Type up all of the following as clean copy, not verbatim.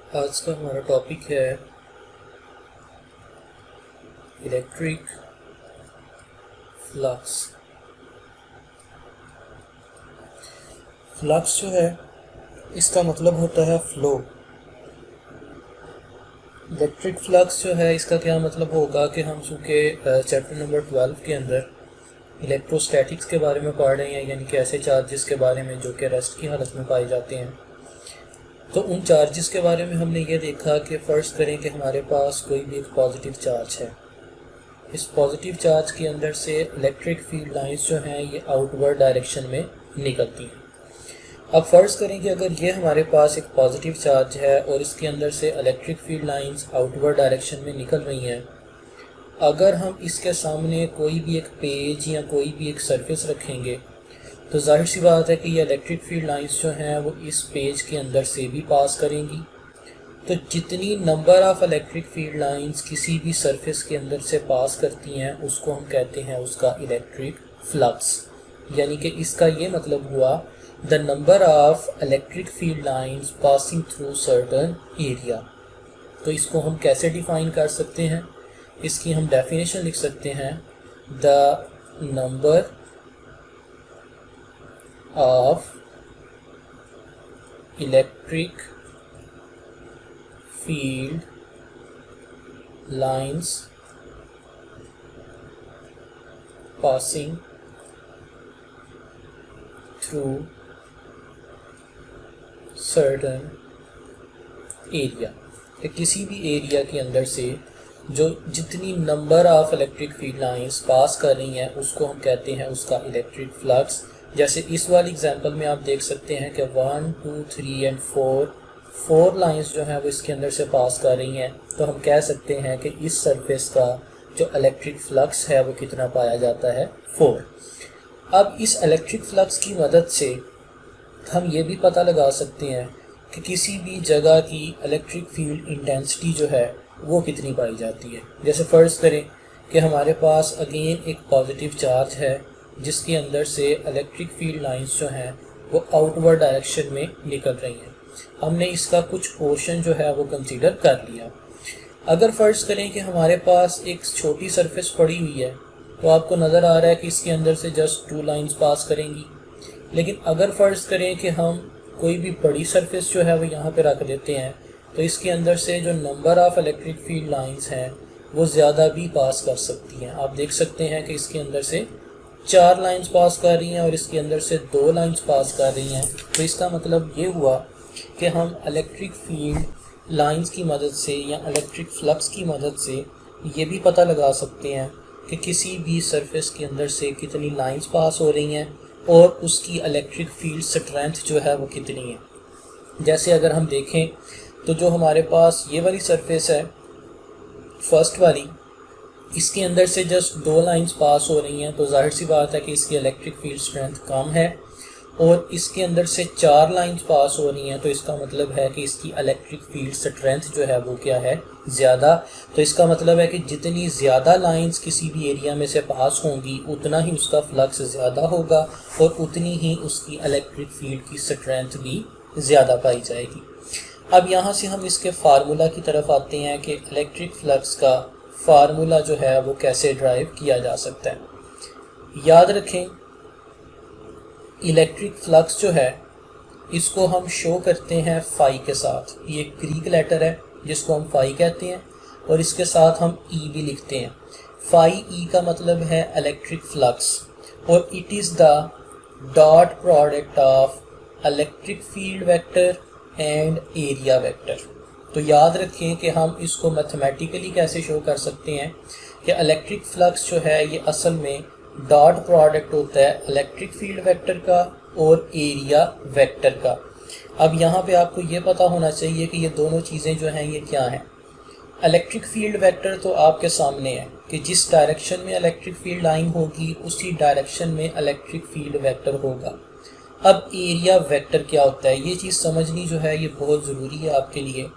आज का हमारा टॉपिक है इलेक्ट्रिक फ्लक्स। फ्लक्स जो है इसका मतलब होता है फ्लो। इलेक्ट्रिक फ्लक्स जो है इसका क्या मतलब होगा कि हम चूँकि चैप्टर नंबर 12 के अंदर इलेक्ट्रोस्टैटिक्स के बारे में पढ़ रहे हैं, यानी कि ऐसे चार्जेस के बारे में जो कि रेस्ट की हालत में पाए जाते हैं। तो उन चार्जेस के बारे में हमने ये देखा कि फ़र्ज़ करें कि हमारे पास कोई भी एक पॉजिटिव चार्ज है। इस पॉजिटिव चार्ज के अंदर से इलेक्ट्रिक फील्ड लाइंस जो हैं ये आउटवर्ड डायरेक्शन में निकलती हैं। अब फ़र्ज़ करें कि अगर ये हमारे पास एक पॉजिटिव चार्ज है और इसके अंदर से electric field lines outward direction में निकल रही हैं, अगर हम इसके सामने कोई भी एक पेज या कोई भी एक सरफेस रखेंगे तो जाहिर सी बात है कि ये इलेक्ट्रिक फील्ड लाइंस जो हैं वो इस पेज के अंदर से भी पास करेंगी। तो जितनी number of electric field lines किसी भी सरफेस के अंदर से पास करती हैं उसको हम कहते हैं उसका इलेक्ट्रिक फ्लक्स। यानी कि इसका ये मतलब हुआ the number of electric field lines passing through certain area. तो इसको हम कैसे डिफ़ाइन कर सकते हैं? इसकी हम डेफिनेशन लिख सकते हैं the number of electric field lines passing through certain area। किसी भी एरिया के अंदर से जो जितनी number of electric field lines pass कर रही हैं उसको हम कहते हैं उसका इलेक्ट्रिक फ्लक्स। जैसे इस वाली एग्जांपल में आप देख सकते हैं कि 1, 2, 3 एंड 4 लाइंस जो हैं वो इसके अंदर से पास कर रही हैं। तो हम कह सकते हैं कि इस सरफेस का जो इलेक्ट्रिक फ्लक्स है वो कितना पाया जाता है, 4। अब इस इलेक्ट्रिक फ्लक्स की मदद से हम ये भी पता लगा सकते हैं कि किसी भी जगह की इलेक्ट्रिक फील्ड इंटेंसिटी जो है वो कितनी पाई जाती है। जैसे फ़र्ज़ करें कि हमारे पास अगेन एक पॉजिटिव चार्ज है जिसके अंदर से इलेक्ट्रिक फील्ड लाइंस जो हैं वो आउटवर्ड डायरेक्शन में निकल रही हैं। हमने इसका कुछ पोर्शन जो है वो कंसीडर कर लिया। अगर फ़र्ज़ करें कि हमारे पास एक छोटी सरफेस पड़ी हुई है तो आपको नज़र आ रहा है कि इसके अंदर से जस्ट 2 लाइंस पास करेंगी। लेकिन अगर फ़र्ज़ करें कि हम कोई भी बड़ी सरफेस जो है वो यहाँ पे रख देते हैं तो इसके अंदर से जो number of electric field lines हैं वो ज़्यादा भी पास कर सकती हैं। आप देख सकते हैं कि इसके अंदर से 4 लाइंस पास कर रही हैं और इसके अंदर से 2 लाइंस पास कर रही हैं। तो इसका मतलब ये हुआ कि हम इलेक्ट्रिक फील्ड लाइंस की मदद से या इलेक्ट्रिक फ्लक्स की मदद से ये भी पता लगा सकते हैं कि किसी भी सरफेस के अंदर से कितनी लाइंस पास हो रही हैं और उसकी इलेक्ट्रिक फील्ड स्ट्रेंथ जो है वो कितनी है। जैसे अगर हम देखें तो जो हमारे पास ये वाली सरफेस है फर्स्ट वाली, इसके अंदर से जस्ट 2 लाइंस पास हो रही हैं। तो जाहिर सी बात है कि इसकी इलेक्ट्रिक फील्ड स्ट्रेंथ कम है। और इसके अंदर से 4 लाइंस पास हो रही हैं तो इसका मतलब है कि इसकी इलेक्ट्रिक फील्ड स्ट्रेंथ जो है वो क्या है, ज़्यादा। तो इसका मतलब है कि जितनी ज़्यादा लाइंस किसी भी एरिया में से पास होंगी उतना ही उसका फ्लक्स ज़्यादा होगा और उतनी ही उसकी इलेक्ट्रिक फील्ड की स्ट्रेंथ भी ज़्यादा पाई जाएगी। अब यहाँ से हम इसके फार्मूला की तरफ आते हैं कि इलेक्ट्रिक फ्लक्स का फार्मूला जो है वो कैसे ड्राइव किया जा सकता है। याद रखें इलेक्ट्रिक फ्लक्स जो है इसको हम शो करते हैं फाई के साथ। ये ग्रीक लेटर है जिसको हम फाई कहते हैं और इसके साथ हम ई भी लिखते हैं। फाई ई का मतलब है इलेक्ट्रिक फ्लक्स और it is the dot product of electric field vector and area vector. तो याद रखें कि हम इसको मैथमेटिकली कैसे शो कर सकते हैं कि इलेक्ट्रिक फ्लक्स जो है ये असल में डॉट प्रोडक्ट होता है इलेक्ट्रिक फील्ड वेक्टर का और एरिया वेक्टर का। अब यहाँ पे आपको ये पता होना चाहिए कि ये दोनों चीज़ें जो हैं ये क्या हैं। इलेक्ट्रिक फील्ड वेक्टर तो आपके सामने है कि जिस डायरेक्शन में इलेक्ट्रिक फील्ड लाइन होगी उसी डायरेक्शन में इलेक्ट्रिक फील्ड वेक्टर होगा। अब एरिया वेक्टर क्या होता है ये चीज़ समझनी जो है ये बहुत ज़रूरी है आपके लिए।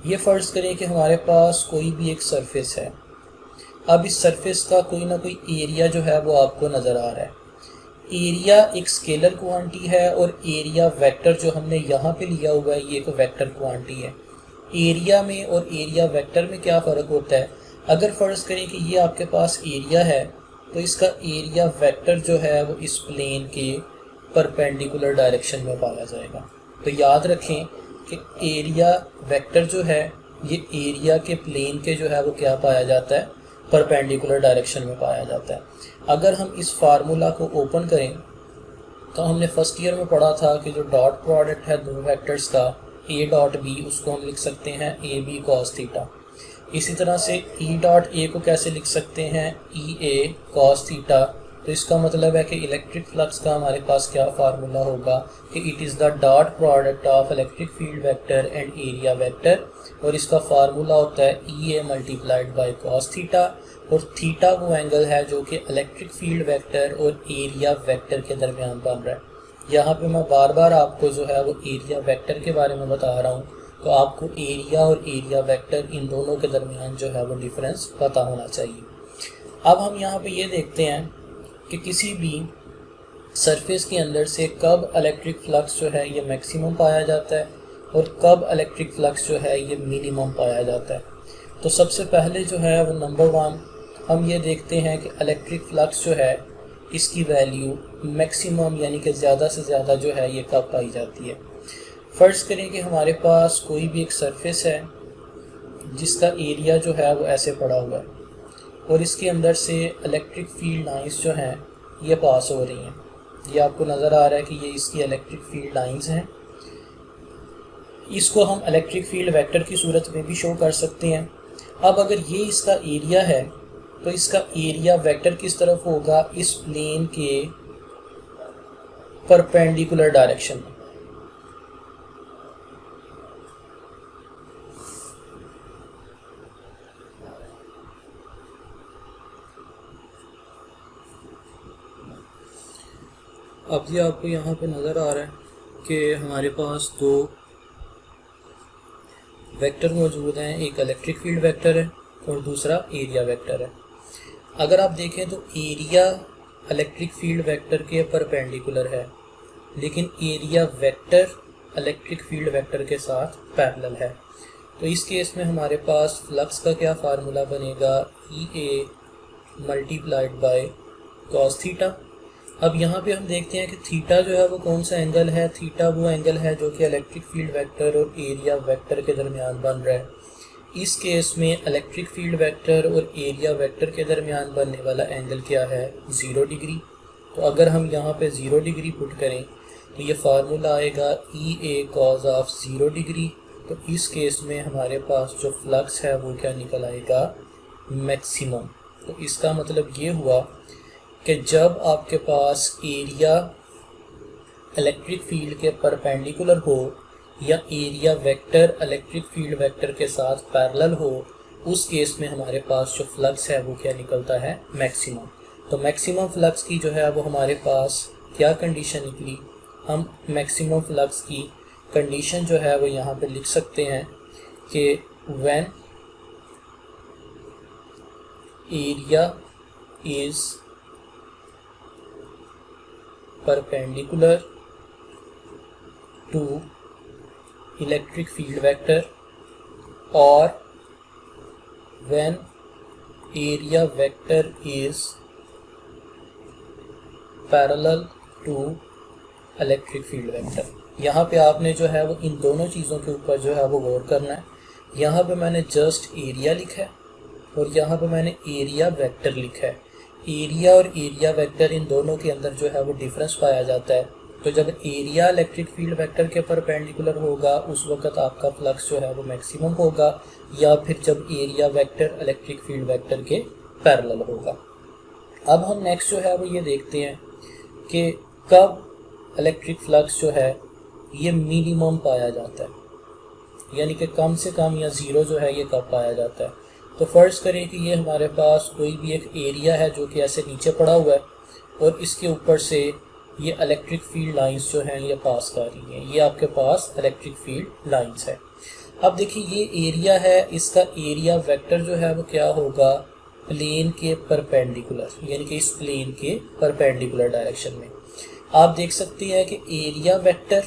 ये फ़र्ज़ करें कि हमारे पास कोई भी एक सरफेस है। अब इस सरफेस का कोई ना कोई एरिया जो है वो आपको नज़र आ रहा है। एरिया एक स्केलर क्वांटिटी है और एरिया वेक्टर जो हमने यहाँ पे लिया हुआ है ये एक वेक्टर क्वांटिटी है। एरिया में और एरिया वेक्टर में क्या फ़र्क होता है? अगर फ़र्ज़ करें कि ये आपके पास एरिया है तो इसका एरिया वेक्टर जो है वो इस प्लेन के परपेंडिकुलर डायरेक्शन में पाया जाएगा। तो याद रखें कि एरिया वेक्टर जो है ये एरिया के प्लेन के जो है वो क्या पाया जाता है? परपेंडिकुलर डायरेक्शन में पाया जाता है। अगर हम इस फार्मूला को ओपन करें तो हमने फर्स्ट ईयर में पढ़ा था कि जो डॉट प्रोडक्ट है दो वेक्टर्स का ए डॉट बी, उसको हम लिख सकते हैं ए बी कॉस थीटा। इसी तरह से ई डॉट ए को कैसे लिख सकते हैं? ई ए कॉस थीटा। तो इसका मतलब है कि इलेक्ट्रिक फ्लक्स का हमारे पास क्या फार्मूला होगा कि it is the dot product of electric field vector and area vector, और इसका फार्मूला होता है ई ए मल्टीप्लाइड बाई कॉस थीटा, और थीटा वो एंगल है जो कि इलेक्ट्रिक फील्ड वेक्टर और एरिया वेक्टर के दरमियान बन रहा है। यहाँ पे मैं बार बार आपको जो है वो एरिया वेक्टर के बारे में बता रहा हूँ, तो आपको एरिया और एरिया वेक्टर इन दोनों के दरमियान जो है वो डिफरेंस पता होना चाहिए। अब हम यहाँ पे ये देखते हैं कि किसी भी सरफेस के अंदर से कब इलेक्ट्रिक फ्लक्स जो है ये मैक्सिमम पाया जाता है और कब इलेक्ट्रिक फ्लक्स जो है ये मिनिमम पाया जाता है। तो सबसे पहले जो है वो नंबर 1 हम ये देखते हैं कि इलेक्ट्रिक फ्लक्स जो है इसकी वैल्यू मैक्सिमम यानी कि ज़्यादा से ज़्यादा जो है ये कब पाई जाती है। फ़र्ज़ करें कि हमारे पास कोई भी एक सरफेस है जिसका एरिया जो है वो ऐसे पड़ा हुआ है और इसके अंदर से इलेक्ट्रिक फील्ड लाइंस जो हैं ये पास हो रही हैं। ये आपको नज़र आ रहा है कि ये इसकी इलेक्ट्रिक फील्ड लाइंस हैं। इसको हम इलेक्ट्रिक फील्ड वेक्टर की सूरत में भी शो कर सकते हैं। अब अगर ये इसका एरिया है तो इसका एरिया वेक्टर किस तरफ होगा? इस प्लेन के परपेंडिकुलर डायरेक्शन में। अब ये आपको यहाँ पे नज़र आ रहा है कि हमारे पास दो वेक्टर मौजूद हैं, एक इलेक्ट्रिक फील्ड वेक्टर है और दूसरा एरिया वेक्टर है। अगर आप देखें तो एरिया इलेक्ट्रिक फील्ड वेक्टर के परपेंडिकुलर है, लेकिन area vector electric field vector के साथ पैरेलल है। तो इस केस में हमारे पास फ्लक्स का क्या फार्मूला बनेगा? ई ए मल्टीप्लाइड बाय कॉस थीटा। अब यहाँ पे हम देखते हैं कि थीटा जो है वो कौन सा एंगल है? थीटा वो एंगल है जो कि इलेक्ट्रिक फील्ड वेक्टर और एरिया वेक्टर के दरमियान बन रहा है। इस केस में इलेक्ट्रिक फील्ड वेक्टर और एरिया वेक्टर के दरमियान बनने वाला एंगल क्या है? 0 डिग्री। तो अगर हम यहाँ पे 0 डिग्री पुट करें तो ये फार्मूला आएगा ई ए कॉज ऑफ 0 डिग्री। तो इस केस में हमारे पास जो फ्लक्स है वो क्या निकल आएगा? मैक्सिमम। तो इसका मतलब ये हुआ कि जब आपके पास एरिया इलेक्ट्रिक फील्ड के परपेंडिकुलर हो या area vector electric field vector के साथ पैरेलल हो, उस केस में हमारे पास जो फ्लक्स है वो क्या निकलता है? मैक्सिमम। तो मैक्सिमम फ्लक्स की जो है वो हमारे पास क्या कंडीशन निकली? हम मैक्सिमम फ्लक्स की कंडीशन जो है वो यहाँ पे लिख सकते हैं कि when area is perpendicular to electric field vector or when area vector is parallel to electric field vector। यहाँ पे आपने जो है वो इन दोनों चीज़ों के ऊपर जो है वो गौर करना है। यहाँ पे मैंने जस्ट एरिया लिखा है और यहाँ पे मैंने एरिया वेक्टर लिखा है। एरिया और एरिया वेक्टर इन दोनों के अंदर जो है वो डिफरेंस पाया जाता है। तो जब एरिया इलेक्ट्रिक फील्ड वेक्टर के परपेंडिकुलर होगा उस वक्त आपका फ्लक्स जो है वो मैक्सिमम होगा, या फिर जब area vector electric field vector के पैरेलल होगा। अब हम नेक्स्ट जो है वो ये देखते हैं कि कब इलेक्ट्रिक फ्लक्स जो है ये मिनिमम पाया जाता है, यानी कि कम से कम या ज़ीरो जो है ये कब पाया जाता है। तो फ़र्ज़ करें कि ये हमारे पास कोई भी एक एरिया है जो कि ऐसे नीचे पड़ा हुआ है और इसके ऊपर से ये इलेक्ट्रिक फील्ड लाइंस जो हैं ये पास कर रही हैं। ये आपके पास इलेक्ट्रिक फील्ड लाइंस है। अब देखिए ये एरिया है, इसका एरिया वेक्टर जो है वो क्या होगा? प्लेन के परपेंडिकुलर, यानी कि इस प्लेन के परपेंडिकुलर डायरेक्शन में। आप देख सकते हैं कि एरिया वेक्टर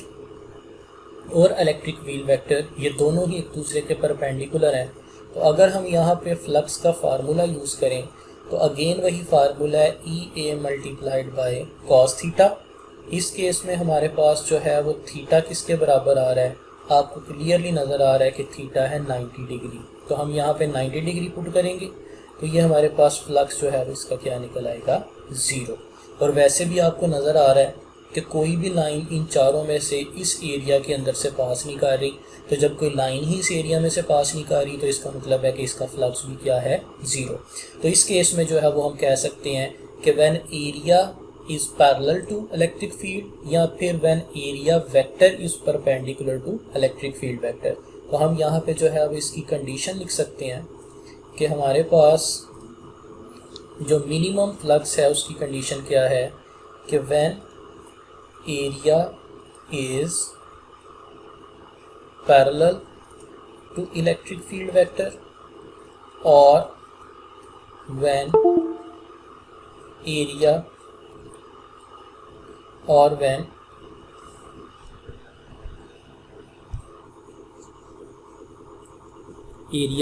और इलेक्ट्रिक फील्ड वेक्टर ये दोनों ही एक दूसरे के परपेंडिकुलर हैं। तो अगर हम यहाँ पे फ्लक्स का फार्मूला यूज़ करें तो अगेन वही फार्मूला है EA multiplied by cos theta. इस केस में हमारे पास जो है वो थीटा किसके बराबर आ रहा है, आपको क्लियरली नज़र आ रहा है कि थीटा है 90 डिग्री। तो हम यहाँ पे 90 डिग्री पुट करेंगे तो ये हमारे पास फ्लक्स जो है वो इसका क्या निकल आएगा, 0। और वैसे भी आपको नज़र आ रहा है कि कोई भी लाइन इन चारों में से इस एरिया के अंदर से पास नहीं कर रही। तो जब कोई लाइन ही इस एरिया में से पास नहीं कर रही तो इसका मतलब है कि इसका फ्लक्स भी क्या है, 0। तो इस केस में जो है वो हम कह सकते हैं कि when area is parallel to electric field या फिर when area vector is perpendicular to electric field vector. तो हम यहाँ पे जो है वो इसकी कंडीशन लिख सकते हैं कि हमारे पास जो मिनिमम फ्लक्स है उसकी कंडीशन क्या है कि when area is parallel to electric field vector और when area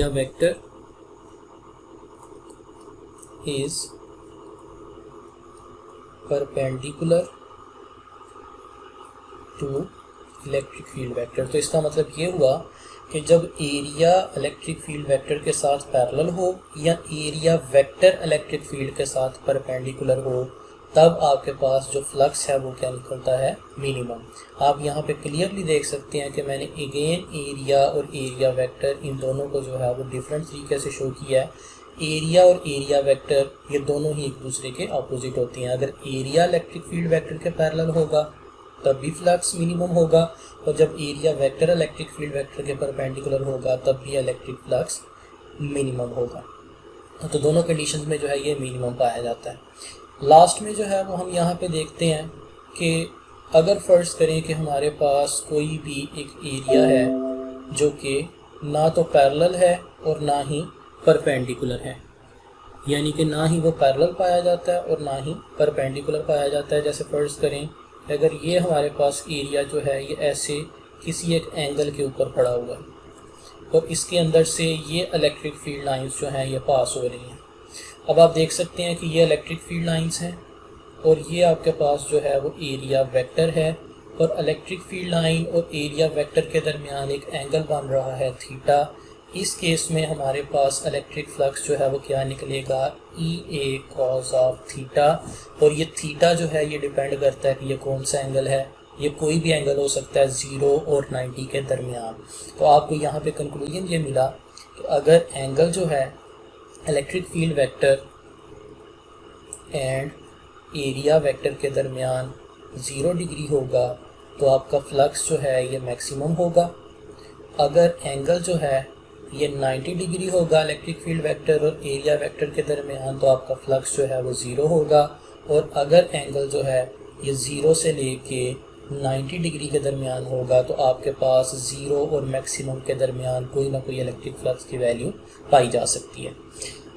vector is perpendicular to electric field vector. तो इसका मतलब ये हुआ कि जब एरिया इलेक्ट्रिक फील्ड वेक्टर के साथ पैरेलल हो या एरिया वेक्टर इलेक्ट्रिक फील्ड के साथ परपेंडिकुलर हो तब आपके पास जो फ्लक्स है वो क्या निकलता है, मिनिमम। आप यहाँ पे क्लियरली देख सकते हैं कि मैंने अगेन एरिया और एरिया वेक्टर इन दोनों को जो है वो डिफरेंट तरीके से शो किया है। एरिया और एरिया वेक्टर ये दोनों ही एक दूसरे के ऑपोजिट होती हैं। अगर एरिया इलेक्ट्रिक फील्ड वेक्टर के पैरेलल होगा तब भी फ्लक्स मिनिमम होगा और जब area vector electric field vector के परपेंडिकुलर होगा तब भी इलेक्ट्रिक फ्लक्स मिनिमम होगा। तो दोनों कंडीशंस में जो है ये मिनिमम पाया जाता है। लास्ट में जो है वो हम यहाँ पे देखते हैं कि अगर फ़र्ज़ करें कि हमारे पास कोई भी एक एरिया है जो कि ना तो पैरेलल है और ना ही परपेंडिकुलर है, यानी कि ना ही वो पैरेलल पाया जाता है और ना ही परपेंडिकुलर पाया जाता है। जैसे फ़र्ज़ करें अगर ये हमारे पास एरिया जो है ये ऐसे किसी एक एंगल के ऊपर पड़ा हुआ है और इसके अंदर से ये इलेक्ट्रिक फील्ड लाइंस जो हैं ये पास हो रही हैं। अब आप देख सकते हैं कि ये इलेक्ट्रिक फील्ड लाइंस हैं और ये आपके पास जो है वो एरिया वेक्टर है और इलेक्ट्रिक फील्ड लाइन और एरिया वेक्टर के दरमियान एक एंगल बन रहा है थीटा। इस केस में हमारे पास इलेक्ट्रिक फ्लक्स जो है वो क्या निकलेगा, EA cos ऑफ थीटा। और ये थीटा जो है ये डिपेंड करता है कि ये कौन सा एंगल है, ये कोई भी एंगल हो सकता है 0 और 90 के दरमियान। तो आपको यहाँ पे कंक्लूजन ये मिला कि अगर एंगल जो है electric field vector and area vector के दरमियान 0 डिग्री होगा तो आपका फ्लक्स जो है ये मैक्सिमम होगा। अगर एंगल जो है ये 90 डिग्री होगा इलेक्ट्रिक फील्ड वेक्टर और एरिया वेक्टर के दरमियान तो आपका फ्लक्स जो है वो 0 होगा। और अगर एंगल जो है ये 0 से लेके 90 डिग्री के दरमियान होगा तो आपके पास 0 और मैक्सिमम के दरमियान कोई ना कोई इलेक्ट्रिक फ्लक्स की वैल्यू पाई जा सकती है।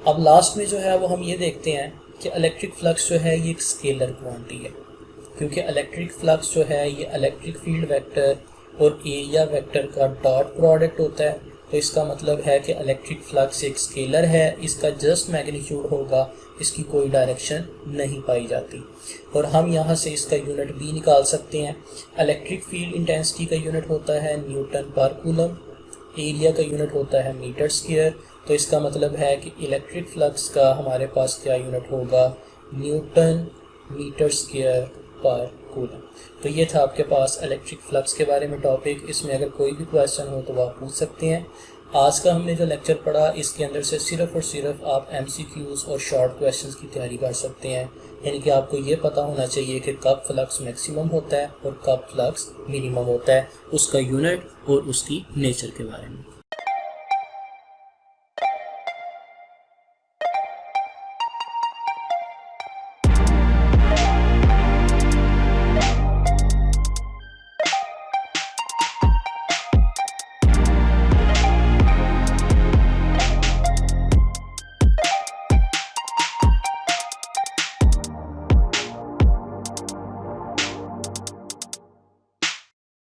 अब लास्ट में जो है वो हम ये देखते हैं कि इलेक्ट्रिक फ्लक्स जो है ये एक स्केलर क्वांटिटी है, क्योंकि इलेक्ट्रिक फ्लक्स जो है ये इलेक्ट्रिक फील्ड वेक्टर और एरिया वेक्टर का डॉट प्रोडक्ट होता है। तो इसका मतलब है कि इलेक्ट्रिक फ्लक्स एक स्केलर है, इसका जस्ट मैग्नीट्यूड होगा, इसकी कोई डायरेक्शन नहीं पाई जाती। और हम यहाँ से इसका यूनिट भी निकाल सकते हैं। इलेक्ट्रिक फील्ड इंटेंसिटी का यूनिट होता है न्यूटन पर कूलम, एरिया का यूनिट होता है मीटर स्क्वायर। तो इसका मतलब है कि इलेक्ट्रिक फ्लक्स का हमारे पास क्या यूनिट होगा, न्यूटन मीटर स्क्वायर पर कूलम। तो ये था आपके पास इलेक्ट्रिक फ्लक्स के बारे में टॉपिक। इसमें अगर कोई भी क्वेश्चन हो तो वो आप पूछ सकते हैं। आज का हमने जो लेक्चर पढ़ा इसके अंदर से सिर्फ और सिर्फ आप MCQs और शॉर्ट क्वेश्चंस की तैयारी कर सकते हैं, यानी कि आपको ये पता होना चाहिए कि कब फ्लक्स मैक्सिमम होता है और कब फ्लक्स मिनिमम होता है, उसका यूनिट और उसकी नेचर के बारे में।